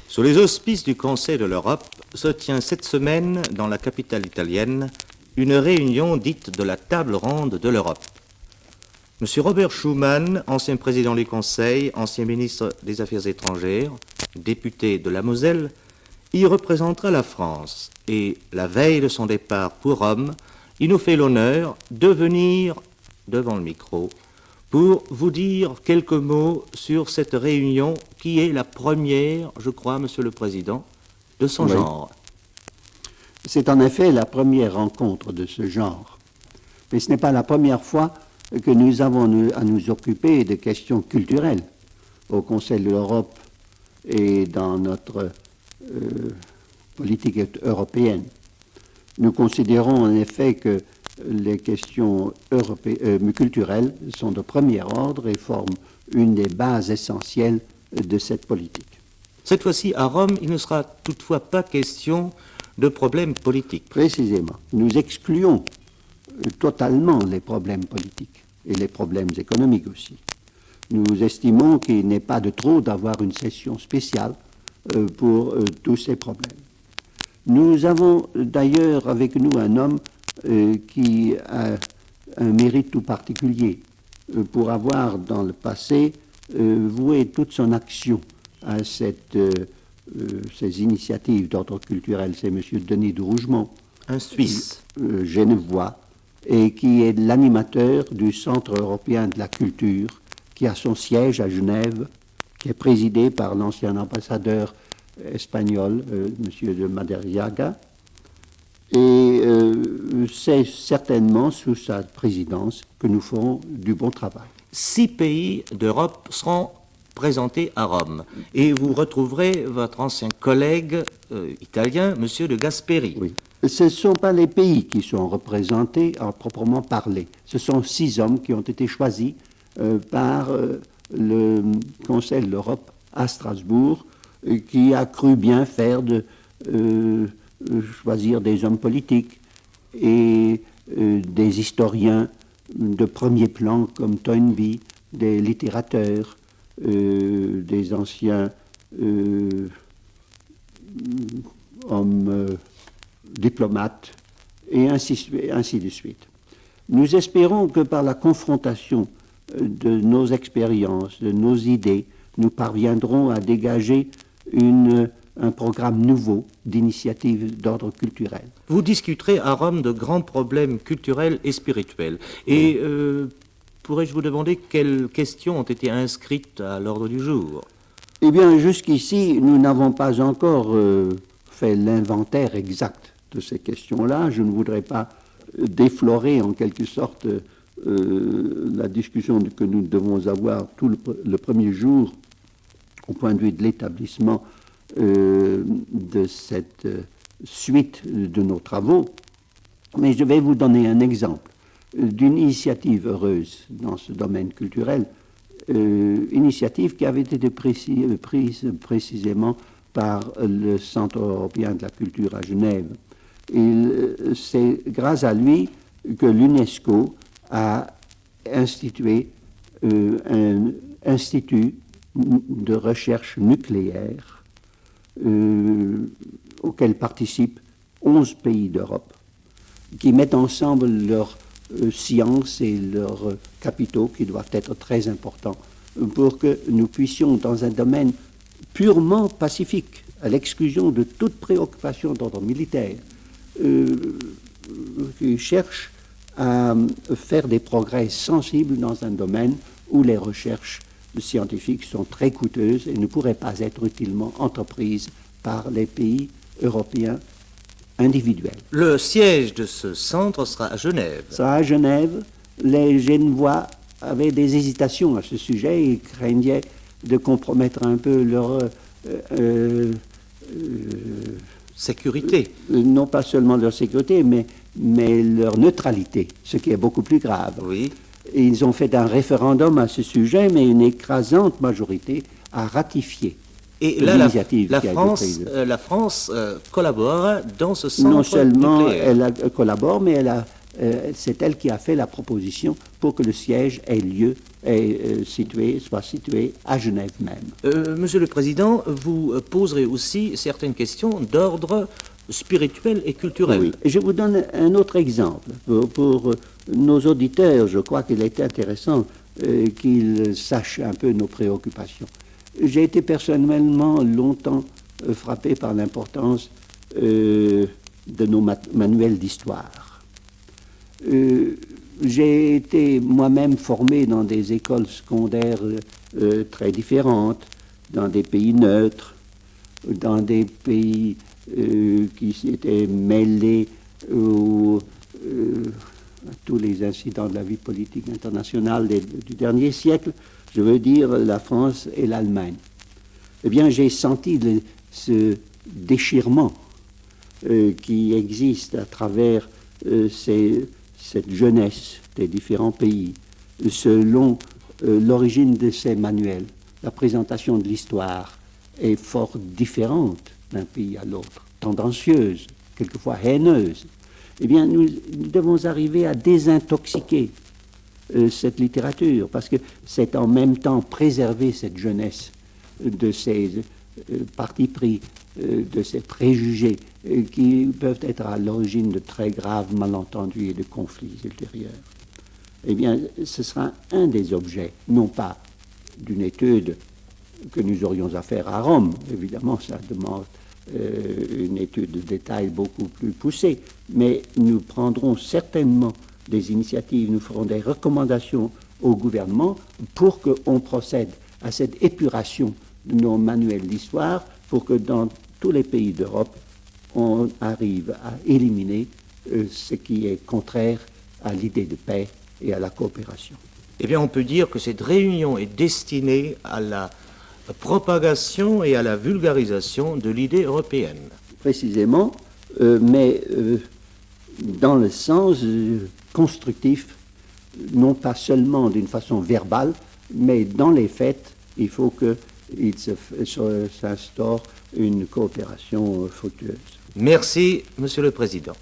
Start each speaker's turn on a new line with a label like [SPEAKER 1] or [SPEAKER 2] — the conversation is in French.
[SPEAKER 1] Sous les auspices du Conseil de l'Europe se tient cette semaine, dans la capitale italienne, une réunion dite de la table ronde de l'Europe. M. Robert Schuman, ancien président du Conseil, ancien ministre des Affaires étrangères, député de la Moselle, y représentera la France. Et la veille de son départ pour Rome, il nous fait l'honneur de venir devant le micro pour vous dire quelques mots sur cette réunion qui est la première, je crois, Monsieur le Président, de son genre.
[SPEAKER 2] C'est en effet la première rencontre de ce genre. Mais ce n'est pas la première fois que nous avons à nous occuper de questions culturelles au Conseil de l'Europe et dans notre politique européenne. Nous considérons en effet que les questions culturelles sont de premier ordre et forment une des bases essentielles de cette politique.
[SPEAKER 1] Cette fois-ci, à Rome, il ne sera toutefois pas question de problèmes politiques.
[SPEAKER 2] Précisément. Nous excluons totalement les problèmes politiques et les problèmes économiques aussi. Nous estimons qu'il n'est pas de trop d'avoir une session spéciale pour tous ces problèmes. Nous avons d'ailleurs avec nous un homme qui a un mérite tout particulier pour avoir dans le passé voué toute son action à ces initiatives d'ordre culturel. C'est M. Denis de Rougemont,
[SPEAKER 1] un Suisse
[SPEAKER 2] genevois, et qui est l'animateur du Centre européen de la culture, qui a son siège à Genève, qui est présidé par l'ancien ambassadeur espagnol, M. de Madariaga. Et c'est certainement sous sa présidence que nous ferons du bon travail.
[SPEAKER 1] 6 pays d'Europe seront présentés à Rome. Et vous retrouverez votre ancien collègue italien, M. de Gasperi.
[SPEAKER 2] Oui. Ce ne sont pas les pays qui sont représentés à proprement parler. Ce sont 6 hommes qui ont été choisis par le Conseil de l'Europe à Strasbourg, qui a cru bien faire de choisir des hommes politiques et des historiens de premier plan comme Toynbee, des littérateurs, des anciens hommes diplomates, et ainsi de suite. Nous espérons que par la confrontation de nos expériences, de nos idées, nous parviendrons à dégager un programme nouveau d'initiatives d'ordre culturel.
[SPEAKER 1] Vous discuterez à Rome de grands problèmes culturels et spirituels. Et pourrais-je vous demander quelles questions ont été inscrites à l'ordre du jour?
[SPEAKER 2] Eh bien, jusqu'ici, nous n'avons pas encore fait l'inventaire exact de ces questions-là. Je ne voudrais pas déflorer en quelque sorte la discussion que nous devons avoir tout le premier jour au point de vue de l'établissement de cette suite de nos travaux. Mais je vais vous donner un exemple d'une initiative heureuse dans ce domaine culturel, initiative qui avait été prise précisément par le Centre européen de la culture à Genève. C'est grâce à lui que l'UNESCO a institué un institut de recherche nucléaire auquel participent 11 pays d'Europe, qui mettent ensemble leurs sciences et leurs capitaux, qui doivent être très importants, pour que nous puissions, dans un domaine purement pacifique, à l'exclusion de toute préoccupation d'ordre militaire, qui cherche à faire des progrès sensibles dans un domaine où les recherches scientifiques sont très coûteuses et ne pourraient pas être utilement entreprises par les pays européens individuels.
[SPEAKER 1] Le siège de ce centre sera à Genève.
[SPEAKER 2] Ça, à Genève, les Genevois avaient des hésitations à ce sujet et craignaient de compromettre un peu leur
[SPEAKER 1] sécurité.
[SPEAKER 2] Non pas seulement leur sécurité, mais leur neutralité, ce qui est beaucoup plus grave.
[SPEAKER 1] Oui.
[SPEAKER 2] Et ils ont fait un référendum à ce sujet, mais une écrasante majorité a ratifié l'initiative qui a été prise.
[SPEAKER 1] La France collabore dans ce centre
[SPEAKER 2] non seulement
[SPEAKER 1] nucléaire.
[SPEAKER 2] elle collabore, mais elle a c'est elle qui a fait la proposition pour que le siège soit situé à Genève même.
[SPEAKER 1] Monsieur le Président, vous poserez aussi certaines questions d'ordre spirituel et culturel.
[SPEAKER 2] Oui. Je vous donne un autre exemple. Pour nos auditeurs, je crois qu'il est intéressant qu'ils sachent un peu nos préoccupations. J'ai été personnellement longtemps frappé par l'importance de nos manuels d'histoire. J'ai été moi-même formé dans des écoles secondaires très différentes, dans des pays neutres, dans des pays qui s'étaient mêlés à tous les incidents de la vie politique internationale du dernier siècle, je veux dire la France et l'Allemagne. Eh bien, j'ai senti ce déchirement qui existe à travers cette jeunesse des différents pays, selon l'origine de ces manuels. La présentation de l'histoire est fort différente d'un pays à l'autre, tendancieuse, quelquefois haineuse. Eh bien, nous devons arriver à désintoxiquer cette littérature, parce que c'est en même temps préserver cette jeunesse de ces partis pris, de ces préjugés qui peuvent être à l'origine de très graves malentendus et de conflits ultérieurs. Eh bien, ce sera un des objets, non pas d'une étude que nous aurions à faire à Rome, évidemment, ça demande une étude de détail beaucoup plus poussée, mais nous prendrons certainement des initiatives, nous ferons des recommandations au gouvernement pour qu'on procède à cette épuration de nos manuels d'histoire, pour que dans tous les pays d'Europe, on arrive à éliminer ce qui est contraire à l'idée de paix et à la coopération.
[SPEAKER 1] Eh bien, on peut dire que cette réunion est destinée à la propagation et à la vulgarisation de l'idée européenne.
[SPEAKER 2] Précisément, mais dans le sens constructif, non pas seulement d'une façon verbale, mais dans les faits, il faut qu'il s'instaure une coopération fructueuse.
[SPEAKER 1] Merci, Monsieur le Président.